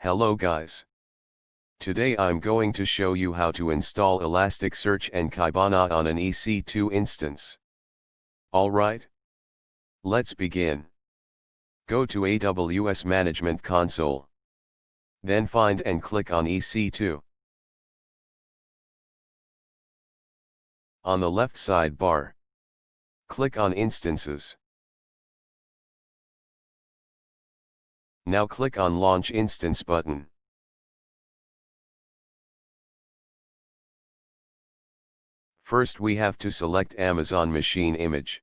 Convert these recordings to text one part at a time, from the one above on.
Hello guys. Today I'm going to show you how to install Elasticsearch and Kibana on an EC2 instance. Alright? Let's begin. Go to AWS Management Console. Then find and click on EC2. On the left sidebar, click on Instances. Now click on Launch Instance button. First we have to select Amazon machine image.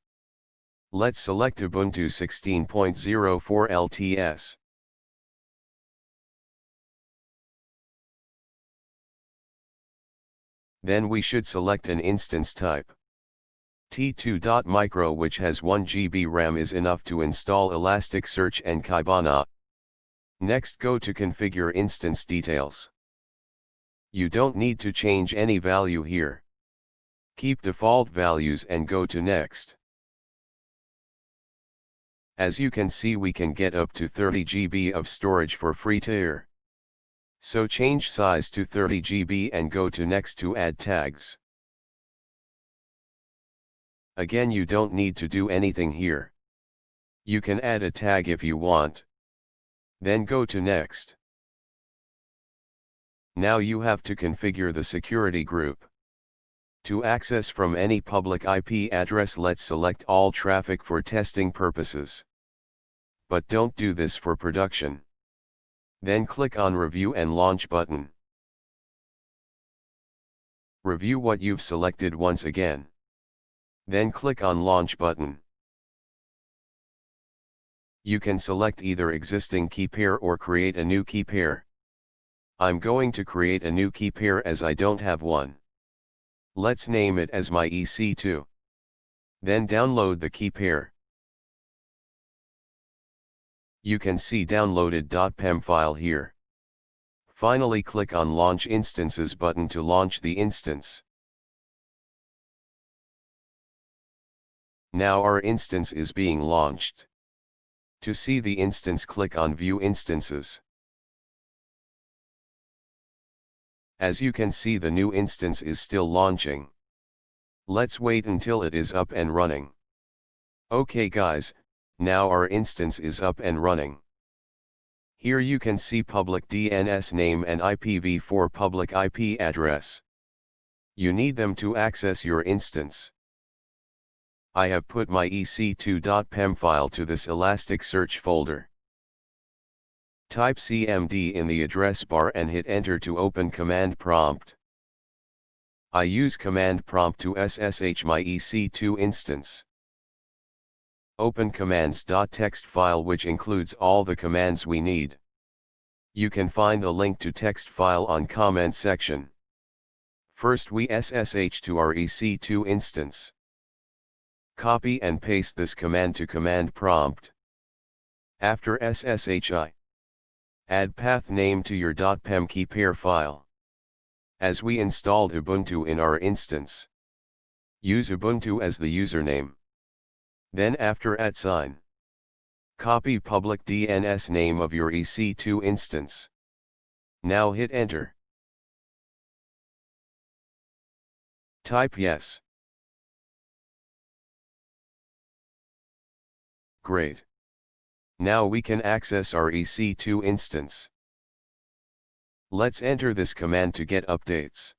Let's select Ubuntu 16.04 LTS. Then we should select an instance type. T2.micro, which has 1 GB RAM, is enough to install Elasticsearch and Kibana. Next, go to Configure Instance Details. You don't need to change any value here. Keep default values and go to Next. As you can see, we can get up to 30 GB of storage for free tier. So change size to 30 GB and go to Next to add tags. Again, you don't need to do anything here. You can add a tag if you want. Then go to Next. Now you have to configure the security group. To access from any public IP address, let's select all traffic for testing purposes. But don't do this for production. Then click on Review and Launch button. Review what you've selected once again. Then click on Launch button. You can select either existing key pair or create a new key pair. I'm going to create a new key pair as I don't have one. Let's name it as my EC2. Then download the key pair. You can see downloaded .pem file here. Finally, click on Launch Instances button to launch the instance. Now our instance is being launched. To see the instance, click on View Instances. As you can see, the new instance is still launching. Let's wait until it is up and running. Okay guys, now our instance is up and running. Here you can see public DNS name and IPv4 public IP address. You need them to access your instance. I have put my ec2.pem file to this Elasticsearch folder. Type cmd in the address bar and hit enter to open command prompt. I use command prompt to SSH my EC2 instance. Open commands.txt file, which includes all the commands we need. You can find the link to text file on comment section. First we SSH to our EC2 instance. Copy and paste this command to command prompt. After SSH, add path name to your .pem key pair file. As we installed Ubuntu in our instance, use Ubuntu as the username. Then after @, copy public DNS name of your EC2 instance. Now hit enter. Type yes. Great. Now we can access our EC2 instance. Let's enter this command to get updates.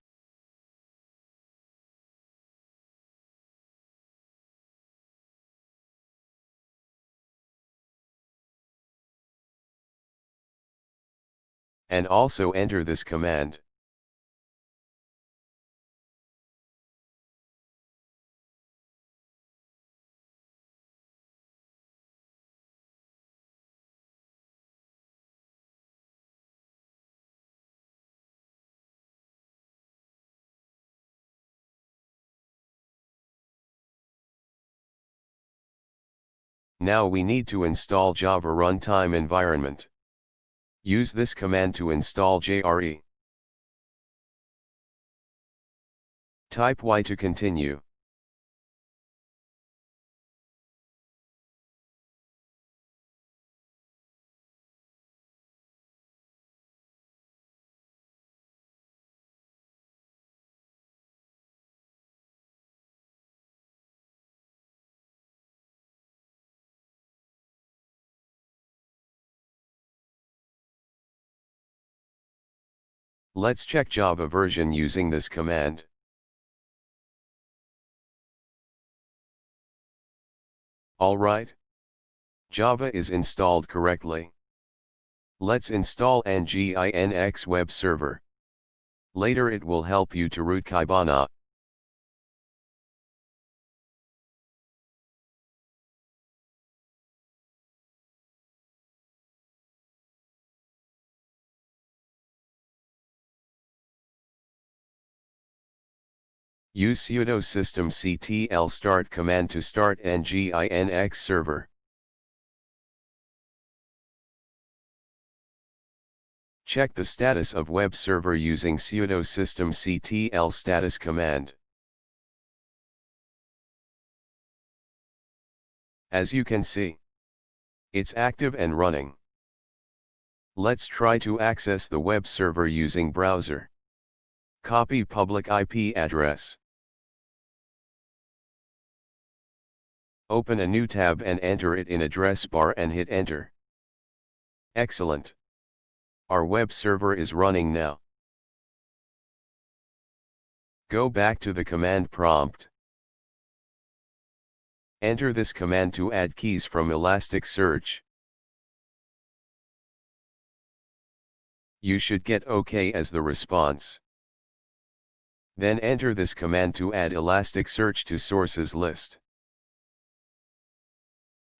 And also enter this command. Now we need to install Java runtime environment. Use this command to install JRE. Type Y to continue. Let's check Java version using this command. Alright. Java is installed correctly. Let's install Nginx web server. Later it will help you to root Kibana. Use sudo systemctl start command to start Nginx server. Check the status of web server using sudo systemctl status command. As you can see, it's active and running. Let's try to access the web server using browser. Copy public IP address. Open a new tab and enter it in address bar and hit enter. Excellent. Our web server is running now. Go back to the command prompt. Enter this command to add keys from Elasticsearch. You should get OK as the response. Then enter this command to add Elasticsearch to sources list.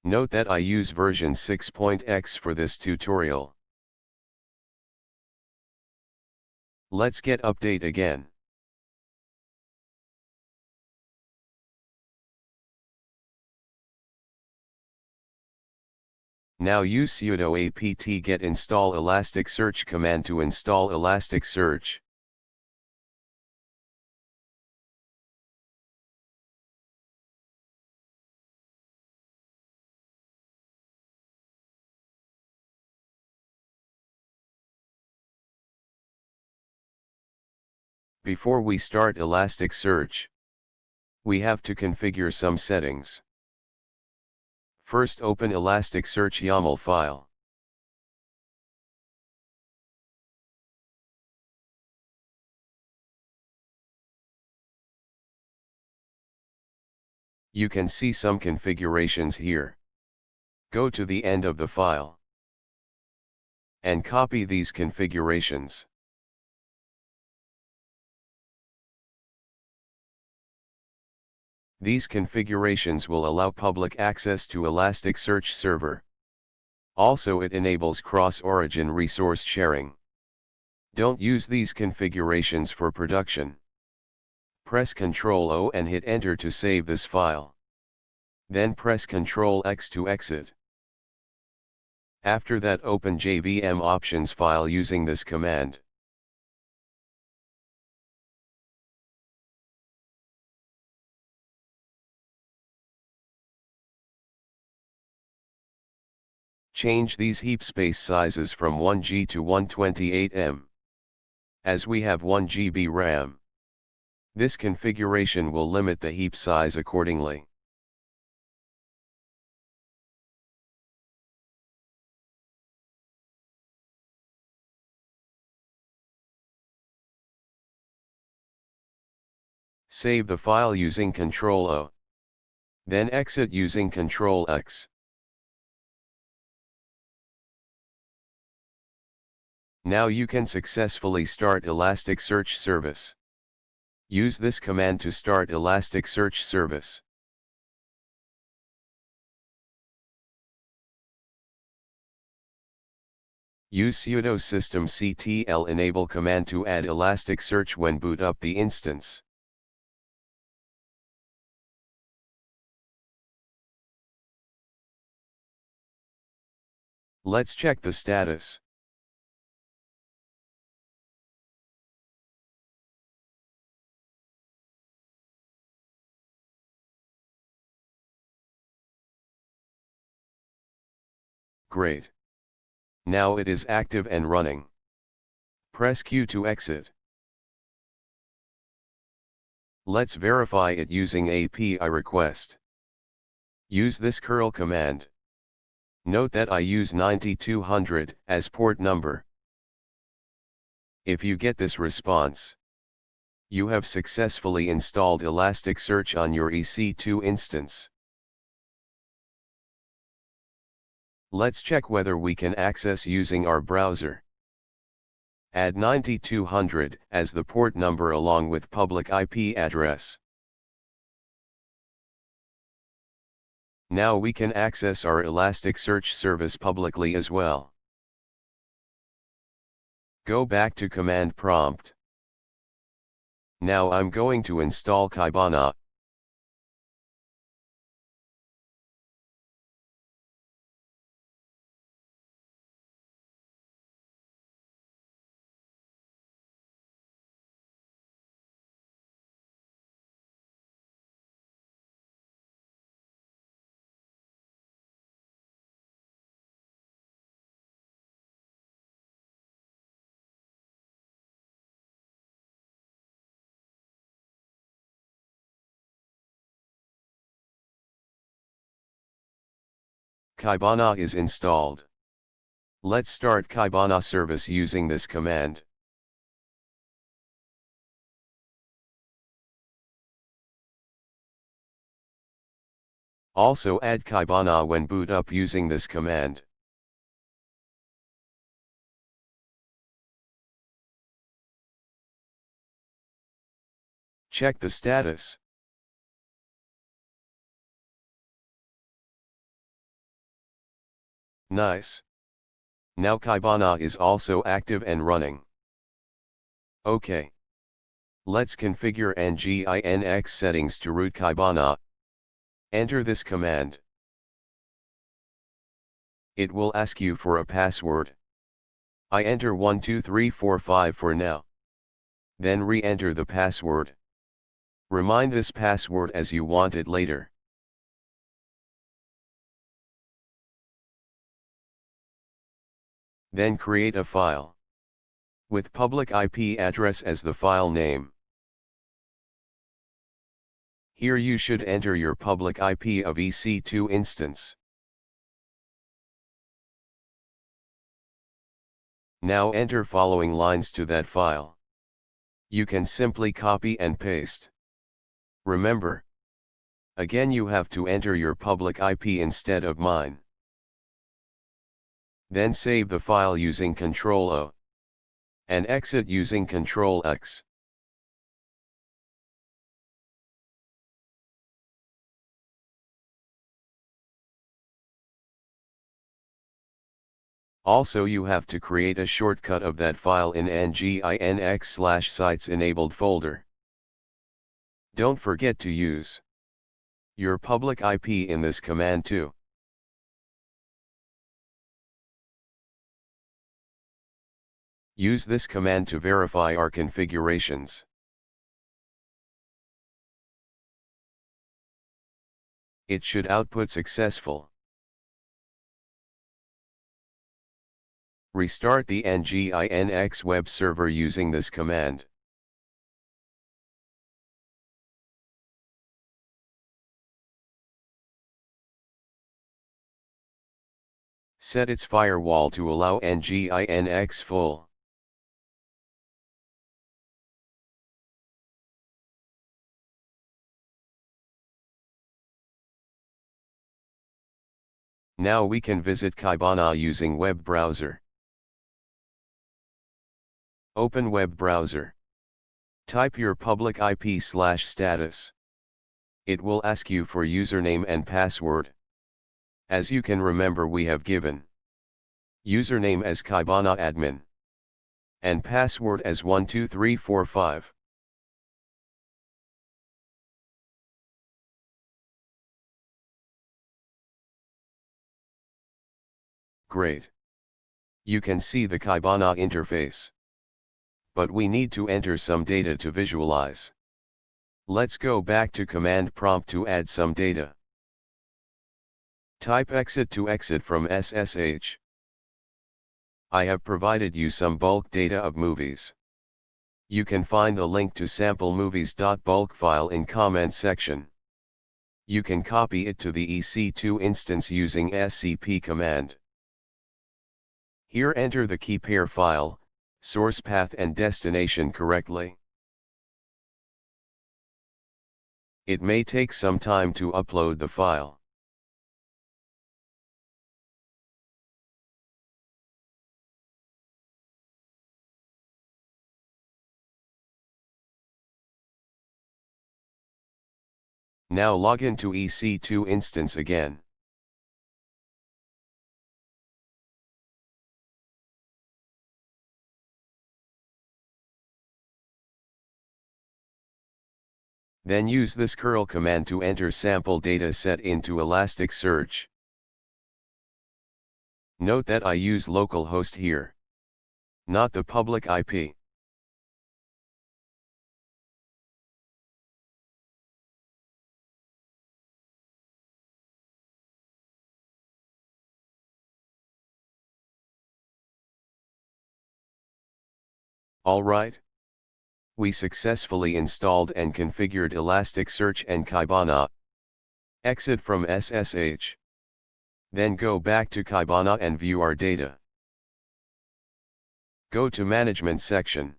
Note that I use version 6.x for this tutorial. Let's get update again. Now use sudo apt get install Elasticsearch command to install Elasticsearch. Before we start Elasticsearch, we have to configure some settings. First open Elasticsearch YAML file. You can see some configurations here. Go to the end of the file and copy these configurations. These configurations will allow public access to Elasticsearch server. Also, it enables cross-origin resource sharing. Don't use these configurations for production. Press Ctrl O and hit enter to save this file. Then press Ctrl X to exit. After that, open JVM options file using this command. Change these heap space sizes from 1G to 128M. As we have 1 GB RAM, this configuration will limit the heap size accordingly. Save the file using Ctrl O. Then exit using Ctrl X. Now you can successfully start Elasticsearch service. Use this command to start Elasticsearch service. Use sudo systemctl enable command to add Elasticsearch when boot up the instance. Let's check the status. Great. Now it is active and running. Press Q to exit. Let's verify it using API request. Use this curl command. Note that I use 9200 as port number. If you get this response, you have successfully installed Elasticsearch on your EC2 instance. Let's check whether we can access using our browser. Add 9200 as the port number along with public IP address. Now we can access our Elasticsearch service publicly as well. Go back to command prompt. Now I'm going to install Kibana. Kibana is installed. Let's start Kibana service using this command. Also add Kibana when boot up using this command. Check the status. Nice. Now Kibana is also active and running. OK. Let's configure Nginx settings to root Kibana. Enter this command. It will ask you for a password. I enter 12345 for now. Then re-enter the password. Remind this password as you want it later. Then create a file with public IP address as the file name. Here you should enter your public IP of EC2 instance. Now enter following lines to that file. You can simply copy and paste. Remember, again you have to enter your public IP instead of mine. Then save the file using Ctrl-O. And exit using Ctrl-X. Also you have to create a shortcut of that file in Nginx/sites enabled folder. Don't forget to use your public IP in this command too. Use this command to verify our configurations. It should output successful. Restart the Nginx web server using this command. Set its firewall to allow Nginx full. Now we can visit Kibana using web browser. Open web browser. Type your public IP/status. It will ask you for username and password. As you can remember, we have given username as Kibana admin and password as 12345. Great. You can see the Kibana interface. But we need to enter some data to visualize. Let's go back to command prompt to add some data. Type exit to exit from SSH. I have provided you some bulk data of movies. You can find the link to sample movies.bulk file in comment section. You can copy it to the EC2 instance using scp command. Here enter the key pair file, source path and destination correctly. It may take some time to upload the file. Now log into EC2 instance again. Then use this curl command to enter sample data set into Elasticsearch. Note that I use localhost here, not the public IP. Alright. We successfully installed and configured Elasticsearch and Kibana. Exit from SSH. Then go back to Kibana and view our data. Go to Management section.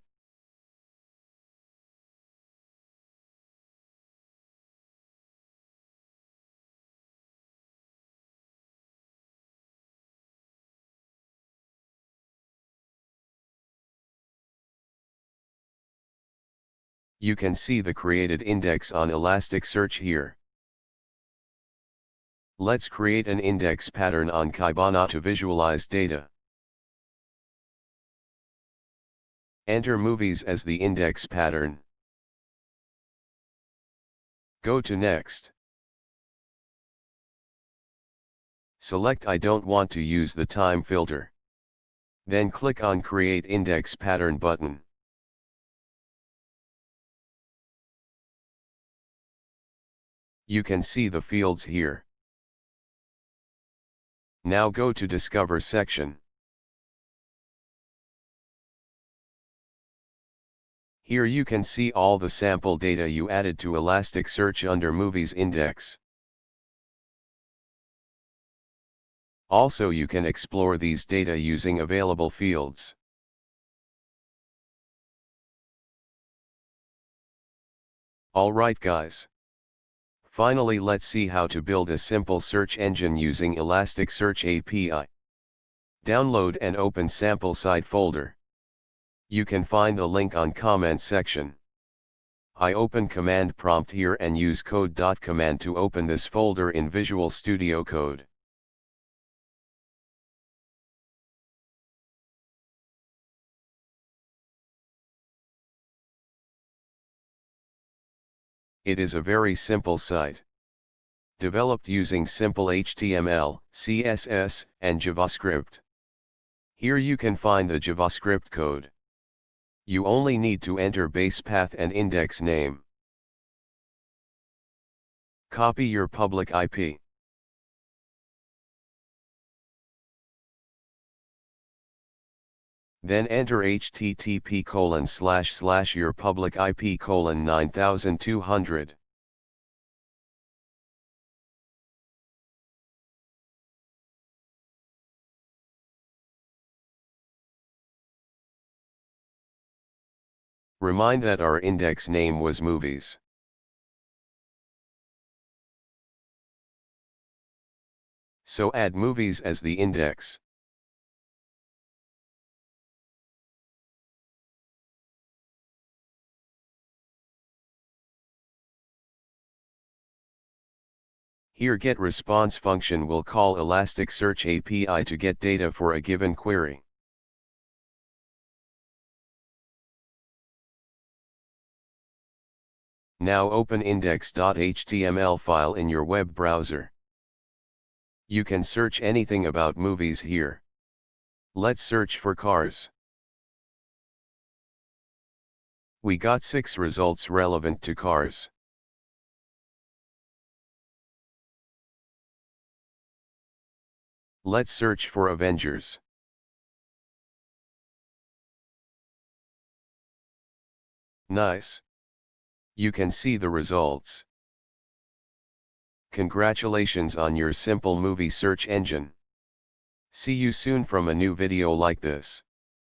You can see the created index on Elasticsearch here. Let's create an index pattern on Kibana to visualize data. Enter movies as the index pattern. Go to Next. Select I don't want to use the time filter. Then click on Create Index Pattern button. You can see the fields here. Now go to Discover section. Here you can see all the sample data you added to Elasticsearch under Movies index. Also you can explore these data using available fields. Alright guys. Finally let's see how to build a simple search engine using Elasticsearch API. Download and open sample site folder. You can find the link on comment section. I open command prompt here and use code.command to open this folder in Visual Studio Code. It is a very simple site. Developed using simple HTML, CSS, and JavaScript. Here you can find the JavaScript code. You only need to enter base path and index name. Copy your public IP. Then enter http:// your public IP :9200. Remind that our index name was movies. So add movies as the index. Here getResponse function will call Elasticsearch API to get data for a given query. Now open index.html file in your web browser. You can search anything about movies here. Let's search for cars. We got 6 results relevant to cars. Let's search for Avengers. Nice. You can see the results. Congratulations on your simple movie search engine. See you soon from a new video like this.